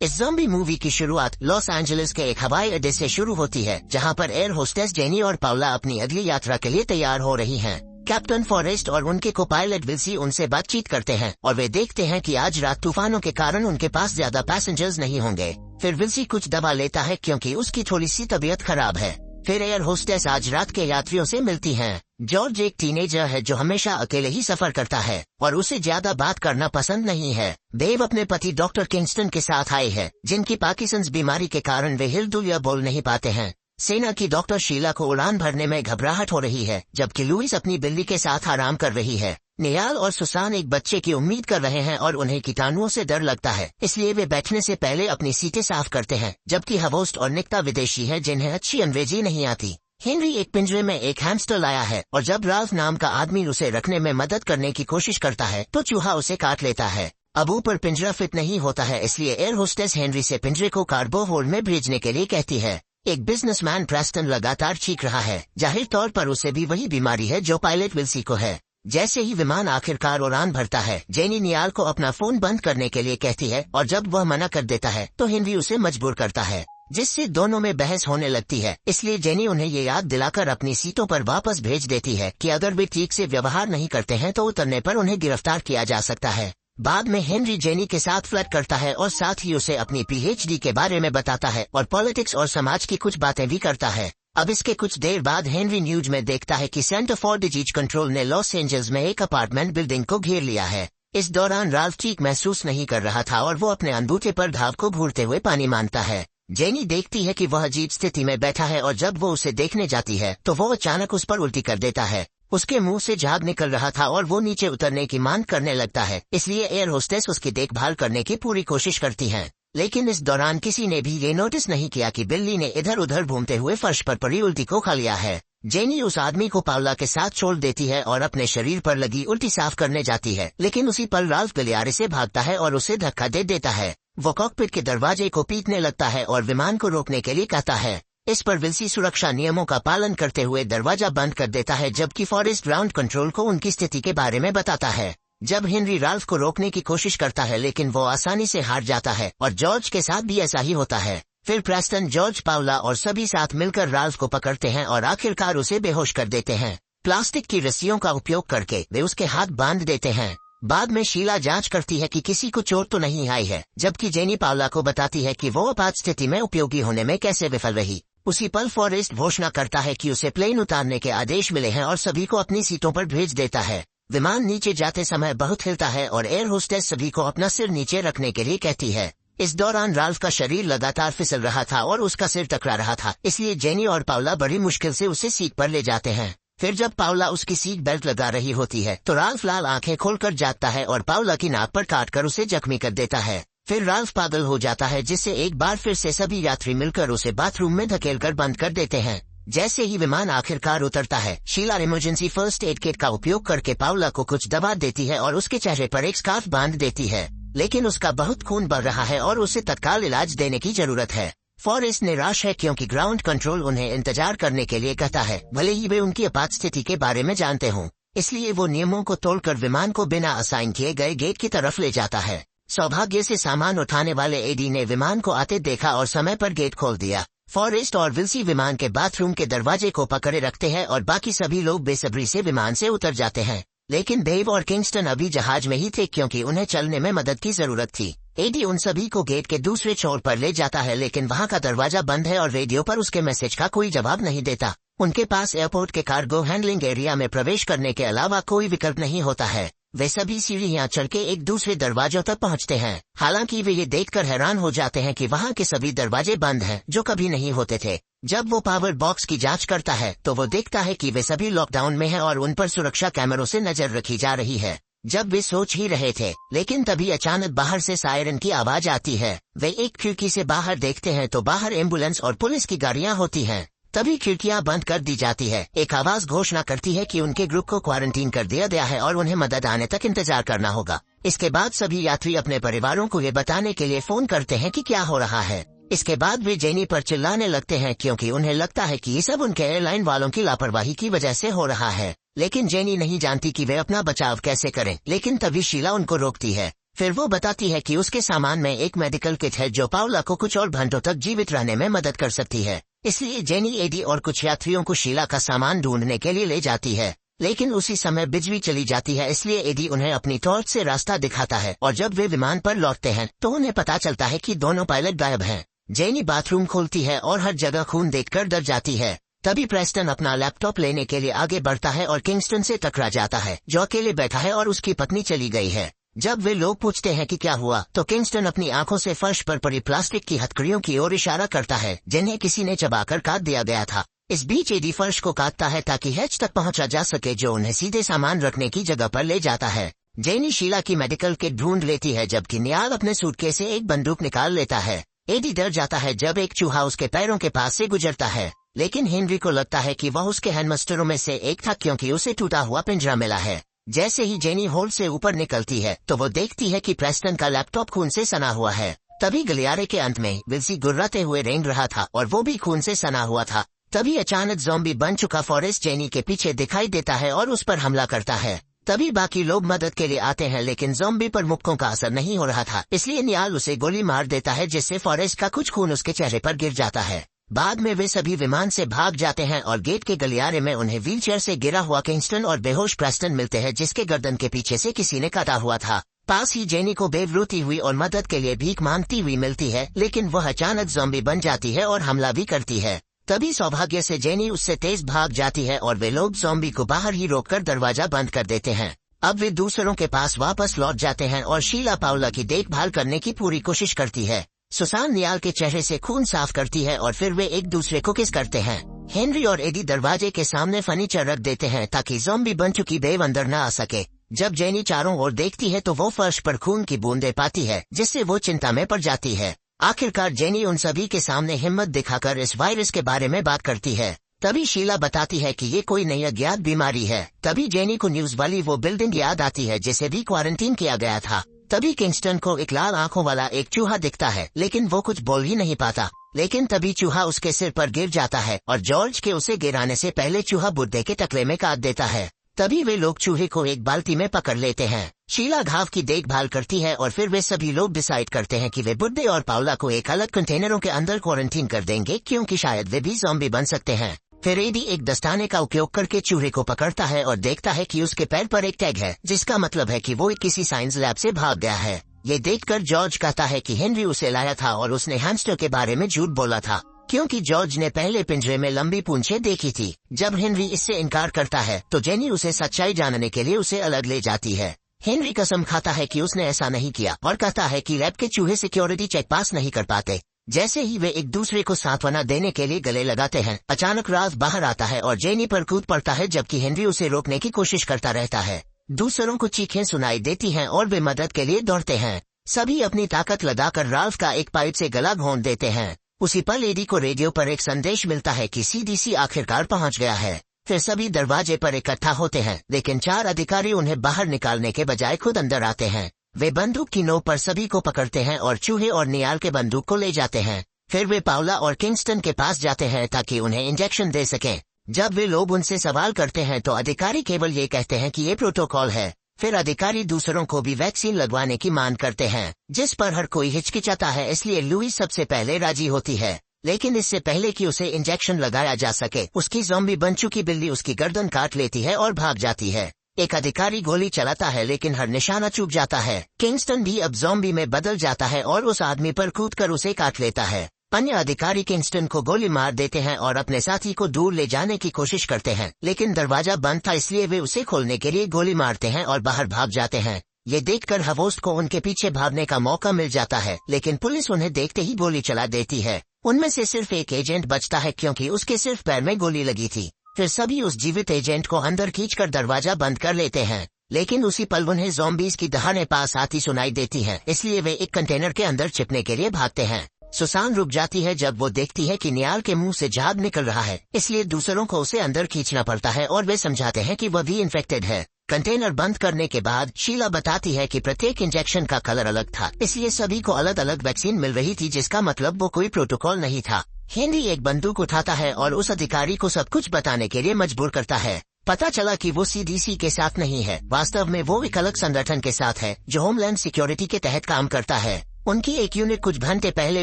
इस zombie movie की शुरुआत लॉस एंजलिस के एक हवाई अड्डे से शुरू होती है, जहां पर एयर होस्टेस जेनी और पाउला अपनी अगली यात्रा के लिए तैयार हो रही हैं। कैप्टन फॉरेस्ट और उनके को पायलट विल्सी उनसे बातचीत करते हैं और वे देखते हैं कि आज रात तूफानों के कारण उनके पास ज्यादा पैसेंजर्स नहीं होंगे। फिर विल्सी कुछ दवा लेता है क्योंकि उसकी थोड़ी सी तबीयत खराब है। फिर एयर होस्टेस आज रात के यात्रियों से मिलती हैं। जॉर्ज एक टीनेजर है जो हमेशा अकेले ही सफर करता है और उसे ज्यादा बात करना पसंद नहीं है। देव अपने पति डॉक्टर किंगस्टन के साथ आए हैं, जिनकी पार्किंसंस बीमारी के कारण वे हिल या बोल नहीं पाते हैं। सेना की डॉक्टर शीला को उड़ान भरने में घबराहट हो रही है, जबकि लुइस अपनी बिल्ली के साथ आराम कर रही है। नियाल और सुसान एक बच्चे की उम्मीद कर रहे हैं और उन्हें कीटाणुओं से डर लगता है, इसलिए वे बैठने से पहले अपनी सीटें साफ करते हैं। जबकि हवोस्ट और निक्ता विदेशी है जिन्हें अच्छी अंग्रेजी नहीं आती। हेनरी एक पिंजरे में एक हैमस्टर लाया है और जब राल्फ नाम का आदमी उसे रखने में मदद करने की कोशिश करता है तो चूहा उसे काट लेता है। अब ऊपर पिंजरा फिट नहीं होता है, इसलिए एयर होस्टेस हेनरी से पिंजरे को कार्गो होल्ड में भेजने के लिए कहती है। एक बिजनेसमैन प्रेस्टन लगातार चीख रहा है, जाहिर तौर पर उसे भी वही बीमारी है जो पायलट विल्सी को है। जैसे ही विमान आखिरकार उड़ान भरता है, जेनी नियाल को अपना फोन बंद करने के लिए कहती है और जब वह मना कर देता है तो हेनरी उसे मजबूर करता है, जिससे दोनों में बहस होने लगती है। इसलिए जेनी उन्हें ये याद दिलाकर अपनी सीटों पर वापस भेज देती है कि अगर वे ठीक से व्यवहार नहीं करते हैं तो उतरने पर उन्हें गिरफ्तार किया जा सकता है। बाद में हेनरी जेनी के साथ फ्लर्ट करता है और साथ ही उसे अपनी पीएचडी के बारे में बताता है और पॉलिटिक्स और समाज की कुछ बातें भी करता है। अब इसके कुछ देर बाद हेनरी न्यूज में देखता है कि सेंटर फॉर डिजीज कंट्रोल ने लॉस एंजल्स में एक अपार्टमेंट बिल्डिंग को घेर लिया है। इस दौरान राल्फ ठीक महसूस नहीं कर रहा था और वो अपने अंगूठे पर घाव को घूरते हुए पानी मांगता है। जेनी देखती है कि वह अजीब स्थिति में बैठा है और जब वो उसे देखने जाती है तो वो अचानक उस पर उल्टी कर देता है। उसके मुंह से झाग निकल रहा था और वो नीचे उतरने की मांग करने लगता है, इसलिए एयर होस्टेस उसकी देखभाल करने की पूरी कोशिश करती है। लेकिन इस दौरान किसी ने भी ये नोटिस नहीं किया कि बिल्ली ने इधर उधर घूमते हुए फर्श पर पड़ी उल्टी को खा लिया है। जेनी उस आदमी को पाउला के साथ छोड़ देती है और अपने शरीर पर लगी उल्टी साफ करने जाती है, लेकिन उसी पर राल्फ गलियारे से भागता है और उसे धक्का दे देता है। वो कॉकपिट के दरवाजे को पीटने लगता है और विमान को रोकने के लिए कहता है। इस पर विल्सी सुरक्षा नियमों का पालन करते हुए दरवाजा बंद कर देता है, जबकि फॉरेस्ट ग्राउंड कंट्रोल को उनकी स्थिति के बारे में बताता है। जब हेनरी राल्फ को रोकने की कोशिश करता है लेकिन वो आसानी से हार जाता है और जॉर्ज के साथ भी ऐसा ही होता है। फिर प्रेस्टन, जॉर्ज, पाउला और सभी साथ मिलकर राल्फ को पकड़ते हैं और आखिरकार उसे बेहोश कर देते हैं। प्लास्टिक की रस्सियों का उपयोग करके वे उसके हाथ बांध देते हैं। बाद में शीला जांच करती है कि किसी को चोट तो नहीं आई है, जबकि जेनी पाउला को बताती है कि वो आपात स्थिति में उपयोगी होने में कैसे विफल रही। उसी पल फॉरेस्ट घोषणा करता है कि उसे प्लेन उतारने के आदेश मिले हैं और सभी को अपनी सीटों पर भेज देता है। विमान नीचे जाते समय बहुत हिलता है और एयर होस्टेस सभी को अपना सिर नीचे रखने के लिए कहती है। इस दौरान राल्फ का शरीर लगातार फिसल रहा था और उसका सिर टकरा रहा था, इसलिए जेनी और पाउला बड़ी मुश्किल से उसे सीट पर ले जाते हैं। फिर जब पाउला उसकी सीट बेल्ट लगा रही होती है तो राल्फ लाल आंखें खोलकर जागता है और पाउला की नाक पर काटकर उसे जख्मी कर देता है। फिर राल्फ पागल हो जाता है, जिससे एक बार फिर से सभी यात्री मिलकर उसे बाथरूम में धकेलकर बंद कर देते हैं। जैसे ही विमान आखिरकार उतरता है, Sheela emergency first aid kit का उपयोग करके पाउला को कुछ दवा देती है और उसके चेहरे पर एक स्कार्फ बांध देती है, लेकिन उसका बहुत खून बह रहा है और उसे तत्काल इलाज देने की जरूरत है। फॉरेस्ट निराश है क्योंकि ग्राउंड कंट्रोल उन्हें इंतजार करने के लिए कहता है, भले ही वे उनकी आपात स्थिति के बारे में जानते हों। इसलिए वो नियमों को तोड़कर विमान को बिना असाइन किए गए गेट की तरफ ले जाता है। सौभाग्य से सामान उठाने वाले एडी ने विमान को आते देखा और समय पर गेट खोल दिया। फॉरेस्ट और विल्सी विमान के बाथरूम के दरवाजे को पकड़े रखते हैं और बाकी सभी लोग बेसब्री से विमान से उतर जाते हैं। लेकिन देव और किंगस्टन अभी जहाज में ही थे क्योंकि उन्हें चलने में मदद की जरूरत थी। एडी उन सभी को गेट के दूसरे छोर पर ले जाता है, लेकिन वहां का दरवाजा बंद है और रेडियो पर उसके मैसेज का कोई जवाब नहीं देता। उनके पास एयरपोर्ट के कार्गो हैंडलिंग एरिया में प्रवेश करने के अलावा कोई विकल्प नहीं होता है। वे सभी सीढ़ियां चढ़ के एक दूसरे दरवाजों तक पहुंचते हैं। हालांकि वे ये देखकर हैरान हो जाते हैं कि वहां के सभी दरवाजे बंद हैं, जो कभी नहीं होते थे। जब वो पावर बॉक्स की जांच करता है तो वो देखता है कि वे सभी लॉकडाउन में हैं और उन पर सुरक्षा कैमरों से नजर रखी जा रही है। जब वे सोच ही रहे थे, लेकिन तभी अचानक बाहर से सायरन की आवाज आती है। वे एक खिड़की से बाहर देखते हैं तो बाहर एम्बुलेंस और पुलिस की गाड़ियां होती हैं। तभी खिड़कियां बंद कर दी जाती है। एक आवाज घोषणा करती है कि उनके ग्रुप को क्वारंटीन कर दिया गया है और उन्हें मदद आने तक इंतजार करना होगा। इसके बाद सभी यात्री अपने परिवारों को ये बताने के लिए फोन करते हैं कि क्या हो रहा है। इसके बाद वे जेनी पर चिल्लाने लगते हैं क्योंकि उन्हें लगता है कि ये सब उनके एयरलाइन वालों की लापरवाही की वजह से हो रहा है। लेकिन जेनी नहीं जानती कि वे अपना बचाव कैसे करें। लेकिन तभी शीला उनको रोकती है। फिर वो बताती है कि उसके सामान में एक मेडिकल किट है जो पाउला को कुछ और घंटों तक जीवित रहने में मदद कर सकती है। इसलिए जेनी एडी और कुछ यात्रियों को शीला का सामान ढूंढने के लिए ले जाती है, लेकिन उसी समय बिजली चली जाती है, इसलिए एडी उन्हें अपनी टॉर्च से रास्ता दिखाता है और जब वे विमान पर लौटते हैं तो उन्हें पता चलता है कि दोनों पायलट गायब हैं। जेनी बाथरूम खोलती है और हर जगह खून देखकर डर जाती है। तभी प्रेस्टन अपना लैपटॉप लेने के लिए आगे बढ़ता है और किंगस्टन से टकरा जाता है जो अकेले बैठा है और उसकी पत्नी चली गई है। जब वे लोग पूछते हैं कि क्या हुआ तो किंगस्टन अपनी आंखों से फर्श पर पड़ी प्लास्टिक की हथकड़ियों की ओर इशारा करता है जिन्हें किसी ने चबाकर काट दिया गया था। इस बीच एडी फर्श को काटता है ताकि हैच तक पहुंचा जा सके जो उन्हें सीधे सामान रखने की जगह पर ले जाता है। जेनी शीला की मेडिकल किट ढूंढ लेती है जबकि नियाल अपने सूटकेस से एक बंदूक निकाल लेता है। एडी डर जाता है जब एक चूहा उसके पैरों के पास से गुजरता है, लेकिन हेनरी को लगता है कि वह उसके हेडमास्टरों में से एक था क्योंकि उसे टूटा हुआ पिंजरा मिला है। जैसे ही जेनी होल से ऊपर निकलती है तो वो देखती है कि प्रेस्टन का लैपटॉप खून से सना हुआ है। तभी गलियारे के अंत में विल्सी गुर्राते हुए रेंग रहा था और वो भी खून से सना हुआ था। तभी अचानक ज़ॉम्बी बन चुका फॉरेस्ट जेनी के पीछे दिखाई देता है और उस पर हमला करता है। तभी बाकी लोग मदद के लिए आते हैं, लेकिन ज़ॉम्बी पर मुक्कों का असर नहीं हो रहा था, इसलिए नियाल उसे गोली मार देता है जिससे फॉरेस्ट का कुछ खून उसके चेहरे पर गिर जाता है। बाद में वे सभी विमान से भाग जाते हैं और गेट के गलियारे में उन्हें व्हीलचेयर से गिरा हुआ किंगस्टन और बेहोश प्रेस्टन मिलते हैं जिसके गर्दन के पीछे से किसी ने काटा हुआ था। पास ही जेनी को बेव रोती हुई और मदद के लिए भीख मांगती हुई मिलती है, लेकिन वह अचानक ज़ॉम्बी बन जाती है और हमला भी करती है। तभी सौभाग्य से जेनी उससे तेज भाग जाती है और वे लोग ज़ॉम्बी को बाहर ही रोककर दरवाजा बंद कर देते हैं। अब वे दूसरों के पास वापस लौट जाते हैं और शीला पाउला की देखभाल करने की पूरी कोशिश करती है। सुसान नियाल के चेहरे से खून साफ करती है और फिर वे एक दूसरे को किस करते हैं। हेनरी और एडी दरवाजे के सामने फर्नीचर रख देते हैं ताकि ज़ॉम्बी बन चुकी बेव अंदर न आ सके। जब जेनी चारों ओर देखती है तो वो फर्श पर खून की बूंदें पाती है जिससे वो चिंता में पड़ जाती है। आखिरकार जेनी उन सभी के सामने हिम्मत दिखाकर इस वायरस के बारे में बात करती है। तभी शीला बताती है कि ये कोई नई अज्ञात बीमारी है। तभी जेनी को न्यूज वाली वो बिल्डिंग याद आती है जिसे भी क्वारंटीन किया गया था। तभी किंगस्टन को एक लाल आंखों वाला एक चूहा दिखता है, लेकिन वो कुछ बोल ही नहीं पाता। लेकिन तभी चूहा उसके सिर पर गिर जाता है और जॉर्ज के उसे गिराने से पहले चूहा बुड्ढे के टकले में काट देता है। तभी वे लोग चूहे को एक बाल्टी में पकड़ लेते हैं। शीला घाव की देखभाल करती है और फिर वे सभी लोग डिसाइड करते हैं कि वे बुड्ढे और पाउला को एक अलग कंटेनरों के अंदर क्वारंटीन कर देंगे क्योंकि शायद वे भी ज़ॉम्बी बन सकते हैं। फिर एडी एक दस्ताने का उपयोग करके चूहे को पकड़ता है और देखता है कि उसके पैर पर एक टैग है, जिसका मतलब है कि वो किसी साइंस लैब से भाग गया है। ये देखकर जॉर्ज कहता है कि हेनरी उसे लाया था और उसने हैमस्टर के बारे में झूठ बोला था क्योंकि जॉर्ज ने पहले पिंजरे में लंबी पूंछें देखी थी। जब हेनरी इससे इनकार करता है तो जेनी उसे सच्चाई जानने के लिए उसे अलग ले जाती है। हेनरी कसम खाता है कि उसने ऐसा नहीं किया और कहता है कि लैब के चूहे सिक्योरिटी चेक पास नहीं कर पाते। जैसे ही वे एक दूसरे को सांत्वना देने के लिए गले लगाते हैं, अचानक राज बाहर आता है और जेनी पर कूद पड़ता है जबकि हेनरी उसे रोकने की कोशिश करता रहता है। दूसरों को चीखें सुनाई देती हैं और वे मदद के लिए दौड़ते हैं। सभी अपनी ताकत लगाकर राल्फ का एक पाइप से गला घोंट देते हैं। उसी पल एडी को रेडियो पर एक संदेश मिलता है कि सीडीसी आखिरकार पहुंच गया है। फिर सभी दरवाजे पर इकट्ठा होते हैं, लेकिन 4 अधिकारी उन्हें बाहर निकालने के बजाय खुद अंदर आते हैं। वे बंदूक की नोक पर सभी को पकड़ते हैं और चूहे और नियाल के बंदूक को ले जाते हैं। फिर वे पाउला और किंगस्टन के पास जाते हैं ताकि उन्हें इंजेक्शन दे सकें। जब वे लोग उनसे सवाल करते हैं तो अधिकारी केवल ये कहते हैं कि ये प्रोटोकॉल है। फिर अधिकारी दूसरों को भी वैक्सीन लगवाने की मांग करते हैं, जिस पर हर कोई हिचकिचाता है, इसलिए लुईस सबसे पहले राजी होती है। लेकिन इससे पहले कि उसे इंजेक्शन लगाया जा सके, उसकी ज़ॉम्बी बन चुकी बिल्ली उसकी गर्दन काट लेती है और भाग जाती है। एक अधिकारी गोली चलाता है लेकिन हर निशाना चूक जाता है। किंगस्टन भी अब ज़ॉम्बी में बदल जाता है और उस आदमी पर कूदकर उसे काट लेता है। अन्य अधिकारी किंगस्टन को गोली मार देते हैं और अपने साथी को दूर ले जाने की कोशिश करते हैं, लेकिन दरवाजा बंद था इसलिए वे उसे खोलने के लिए गोली मारते हैं और बाहर भाग जाते हैं। ये देखकर हवोस्ट को उनके पीछे भागने का मौका मिल जाता है, लेकिन पुलिस उन्हें देखते ही गोली चला देती है। उनमें से सिर्फ एक एजेंट बचता है क्योंकि उसके सिर्फ पैर में गोली लगी थी। फिर सभी उस जीवित एजेंट को अंदर खींचकर दरवाजा बंद कर लेते हैं, लेकिन उसी पल उन्हें ज़ॉम्बीज की दहाड़ें पास आती सुनाई देती हैं, इसलिए वे एक कंटेनर के अंदर छिपने के लिए भागते हैं। सुसान रुक जाती है जब वो देखती है कि नियाल के मुंह से झाग निकल रहा है, इसलिए दूसरों को उसे अंदर खींचना पड़ता है और वे समझाते हैं कि वह भी इन्फेक्टेड है। कंटेनर बंद करने के बाद शीला बताती है कि प्रत्येक इंजेक्शन का कलर अलग था, इसलिए सभी को अलग अलग वैक्सीन मिल रही थी, जिसका मतलब वो कोई प्रोटोकॉल नहीं था। हेनरी एक बंदूक उठाता है और उस अधिकारी को सब कुछ बताने के लिए मजबूर करता है। पता चला कि वो सीडीसी के साथ नहीं है, वास्तव में वो एक अलग संगठन के साथ है जो होमलैंड सिक्योरिटी के तहत काम करता है। उनकी एक यूनिट कुछ घंटे पहले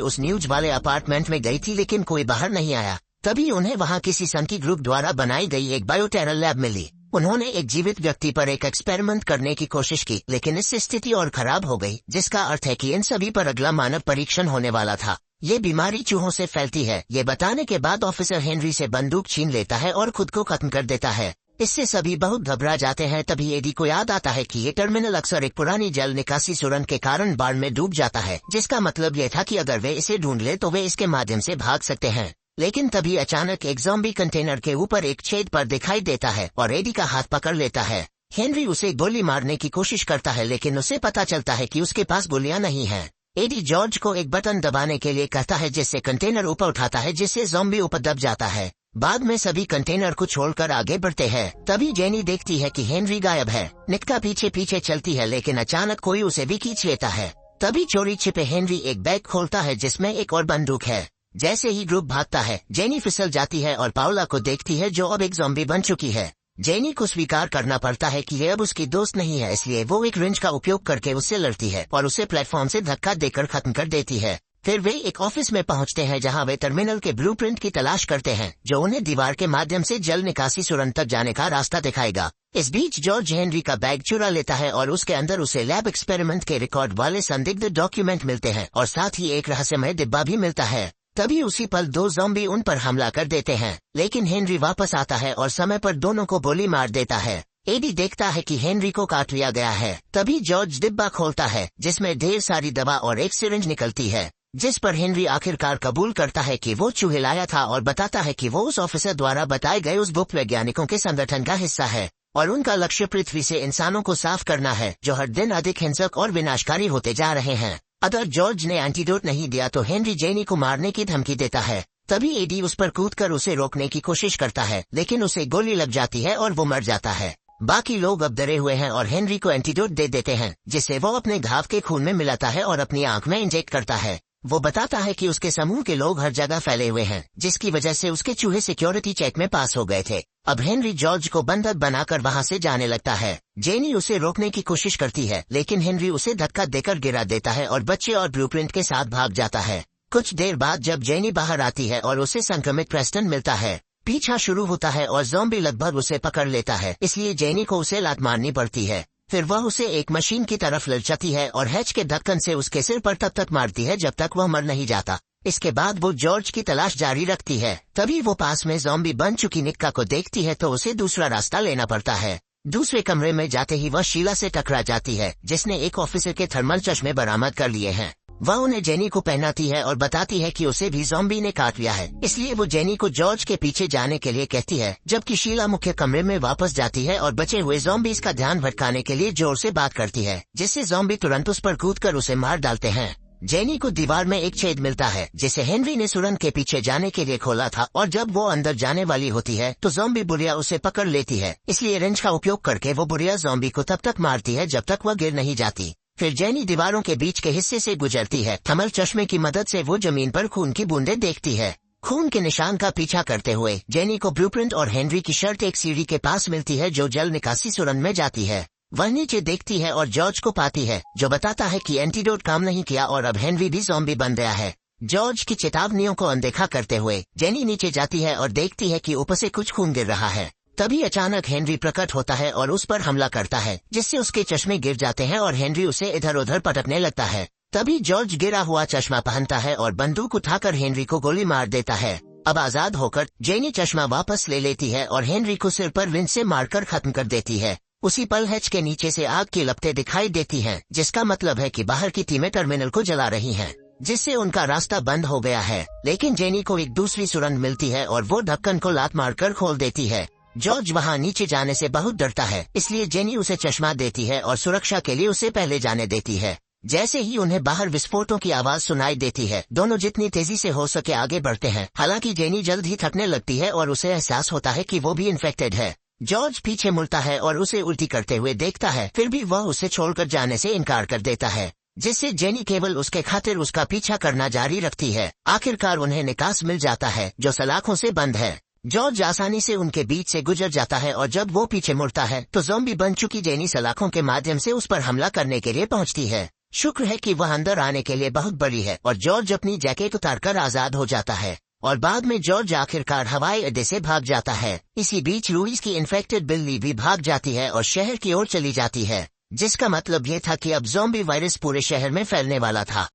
उस न्यूज वाले अपार्टमेंट में गई थी, लेकिन कोई बाहर नहीं आया। तभी उन्हें वहाँ किसी संकी ग्रुप द्वारा बनाई गई एक बायोटेरर लैब मिली। उन्होंने एक जीवित व्यक्ति पर एक एक्सपेरिमेंट करने की कोशिश की, लेकिन इससे स्थिति और खराब हो गई, जिसका अर्थ है कि इन सभी पर अगला मानव परीक्षण होने वाला था। ये बीमारी चूहों से फैलती है। ये बताने के बाद ऑफिसर हेनरी से बंदूक छीन लेता है और खुद को खत्म कर देता है। इससे सभी बहुत घबरा जाते हैं। तभी एडी को याद आता है कि ये टर्मिनल अक्सर एक पुरानी जल निकासी सुरंग के कारण बाढ़ में डूब जाता है, जिसका मतलब ये था कि अगर वे इसे ढूंढ ले तो वे इसके माध्यम से भाग सकते हैं। लेकिन तभी अचानक एक ज़ॉम्बी कंटेनर के ऊपर एक छेद पर दिखाई देता है और एडी का हाथ पकड़ लेता है। हेनरी उसे गोली मारने की कोशिश करता है, लेकिन उसे पता चलता है कि उसके पास गोलियां नहीं हैं। एडी जॉर्ज को एक बटन दबाने के लिए कहता है, जिससे कंटेनर ऊपर उठाता है, जिससे ज़ॉम्बी ऊपर दब जाता है। बाद में सभी कंटेनर को छोड़कर आगे बढ़ते हैं। तभी जेनी देखती है कि हेनरी गायब है। निक्का पीछे पीछे चलती है, लेकिन अचानक कोई उसे भी खींच लेता है। तभी चोरी छिपे हेनरी एक बैग खोलता है जिसमें एक और बंदूक है। जैसे ही ग्रुप भागता है, जेनी फिसल जाती है और पाउला को देखती है जो अब एक ज़ॉम्बी बन चुकी है। जेनी को स्वीकार करना पड़ता है कि ये अब उसकी दोस्त नहीं है, इसलिए वो एक रिंच का उपयोग करके उससे लड़ती है और उसे प्लेटफॉर्म से धक्का देकर खत्म कर देती है। फिर वे एक ऑफिस में पहुंचते हैं जहां वे टर्मिनल के ब्लूप्रिंट की तलाश करते हैं, जो उन्हें दीवार के माध्यम से जल निकासी सुरंग तक जाने का रास्ता दिखाएगा। इस बीच जॉर्ज हेनरी का बैग चुरा लेता है और उसके अंदर उसे लैब एक्सपेरिमेंट के रिकॉर्ड वाले संदिग्ध डॉक्यूमेंट मिलते हैं और साथ ही एक रहस्यमय डिब्बा भी मिलता है। तभी उसी पल दो ज़ॉम्बी उन पर हमला कर देते हैं, लेकिन हेनरी वापस आता है और समय पर दोनों को गोली मार देता है। एडी देखता है कि हेनरी को काट लिया गया है। तभी जॉर्ज डिब्बा खोलता है जिसमें ढेर सारी दवा और एक सिरिंज निकलती है, जिस पर हेनरी आखिरकार कबूल करता है कि वो चूहे लाया था और बताता है कि वो उस ऑफिसर द्वारा बताए गए उस गुप्त वैज्ञानिकों के संगठन का हिस्सा है और उनका लक्ष्य पृथ्वी से इंसानों को साफ करना है, जो हर दिन अधिक हिंसक और विनाशकारी होते जा रहे हैं। अगर जॉर्ज ने एंटीडोट नहीं दिया तो हेनरी जेनी को मारने की धमकी देता है। तभी एडी उस पर कूदकर उसे रोकने की कोशिश करता है, लेकिन उसे गोली लग जाती है और वो मर जाता है। बाकी लोग अब डरे हुए हैं और हेनरी को एंटीडोट दे देते हैं, जिससे वो अपने घाव के खून में मिलाता है और अपनी आंख में इंजेक्ट करता है। वो बताता है कि उसके समूह के लोग हर जगह फैले हुए हैं, जिसकी वजह से उसके चूहे सिक्योरिटी चेक में पास हो गए थे। अब हेनरी जॉर्ज को बंधक बनाकर वहां से जाने लगता है। जेनी उसे रोकने की कोशिश करती है, लेकिन हेनरी उसे धक्का देकर गिरा देता है और बच्चे और ब्लूप्रिंट के साथ भाग जाता है। कुछ देर बाद जब जेनी बाहर आती है और उसे संक्रमित प्रेस्टन मिलता है, पीछा शुरू होता है और ज़ॉम्बी लगभग उसे पकड़ लेता है, इसलिए जेनी को उसे लात मारनी पड़ती है। फिर वह उसे एक मशीन की तरफ ललचाती है और हैच के ढक्कन से उसके सिर पर तब तक मारती है जब तक वह मर नहीं जाता। इसके बाद वो जॉर्ज की तलाश जारी रखती है। तभी वो पास में ज़ॉम्बी बन चुकी निक्का को देखती है तो उसे दूसरा रास्ता लेना पड़ता है। दूसरे कमरे में जाते ही वह शीला से टकरा जाती है, जिसने एक ऑफिसर के थर्मल चश्मे बरामद कर लिए हैं। वह उन्हें जेनी को पहनाती है और बताती है कि उसे भी ज़ॉम्बी ने काट लिया है, इसलिए वो जेनी को जॉर्ज के पीछे जाने के लिए कहती है, जबकि शीला मुख्य कमरे में वापस जाती है और बचे हुए ज़ॉम्बीज़ का ध्यान भटकाने के लिए जोर से बात करती है, जिससे ज़ॉम्बी तुरंत उस पर कूदकर उसे मार डालते हैं। जेनी को दीवार में एक छेद मिलता है जिसे हेनरी ने सुरंग के पीछे जाने के लिए खोला था, और जब वो अंदर जाने वाली होती है तो ज़ॉम्बी बुढ़िया उसे पकड़ लेती है, इसलिए रेंच का उपयोग करके वो बुढ़िया ज़ॉम्बी को तब तक मारती है जब तक वह गिर नहीं जाती। फिर जेनी दीवारों के बीच के हिस्से से गुजरती है। थर्मल चश्मे की मदद से वो जमीन पर खून की बूंदें देखती है। खून के निशान का पीछा करते हुए जेनी को ब्लूप्रिंट और हेनरी की शर्ट एक सीढ़ी के पास मिलती है जो जल निकासी सुरंग में जाती है। वह नीचे देखती है और जॉर्ज को पाती है, जो बताता है कि एंटीडोट काम नहीं किया और अब हेनरी भी ज़ॉम्बी बन गया है। जॉर्ज की चेतावनियों को अनदेखा करते हुए जेनी नीचे जाती है और देखती है कि ऊपर से कुछ खून गिर रहा है। तभी अचानक हेनरी प्रकट होता है और उस पर हमला करता है, जिससे उसके चश्मे गिर जाते हैं और हेनरी उसे इधर उधर पटकने लगता है। तभी जॉर्ज गिरा हुआ चश्मा पहनता है और बंदूक उठाकर हेनरी को गोली मार देता है। अब आजाद होकर जेनी चश्मा वापस ले लेती है और हेनरी को सिर पर विंच से मारकर खत्म कर देती है। उसी पल हैच के नीचे से आग की लपटें दिखाई देती हैं, जिसका मतलब है कि बाहर की टीमें टर्मिनल को जला रही हैं, जिससे उनका रास्ता बंद हो गया है। लेकिन जेनी को एक दूसरी सुरंग मिलती है और वो ढक्कन को लात मारकर खोल देती है। जॉर्ज वहां नीचे जाने से बहुत डरता है, इसलिए जेनी उसे चश्मा देती है और सुरक्षा के लिए उसे पहले जाने देती है। जैसे ही उन्हें बाहर विस्फोटों की आवाज सुनाई देती है, दोनों जितनी तेजी से हो सके आगे बढ़ते हैं। हालांकि जेनी जल्द ही थकने लगती है और उसे एहसास होता है कि वो भी इन्फेक्टेड है। जॉर्ज पीछे मुड़ता है और उसे उल्टी करते हुए देखता है, फिर भी वह उसे छोड़कर जाने से इनकार कर देता है, जिससे जेनी केवल उसके खातिर उसका पीछा करना जारी रखती है। आखिरकार उन्हें निकास मिल जाता है जो सलाखों से बंद है। जॉर्ज आसानी से उनके बीच से गुजर जाता है और जब वो पीछे मुड़ता है तो ज़ॉम्बी बन चुकी जेनी सलाखों के माध्यम से उस पर हमला करने के लिए पहुंचती है। शुक्र है कि वह अंदर आने के लिए बहुत बड़ी है और जॉर्ज अपनी जैकेट उतारकर आजाद हो जाता है और बाद में जॉर्ज आखिरकार हवाई अड्डे से भाग जाता है। इसी बीच लुइस की इन्फेक्टेड बिल्ली भी भाग जाती है और शहर की ओर चली जाती है, जिसका मतलब ये था कि अब ज़ॉम्बी वायरस पूरे शहर में फैलने वाला था।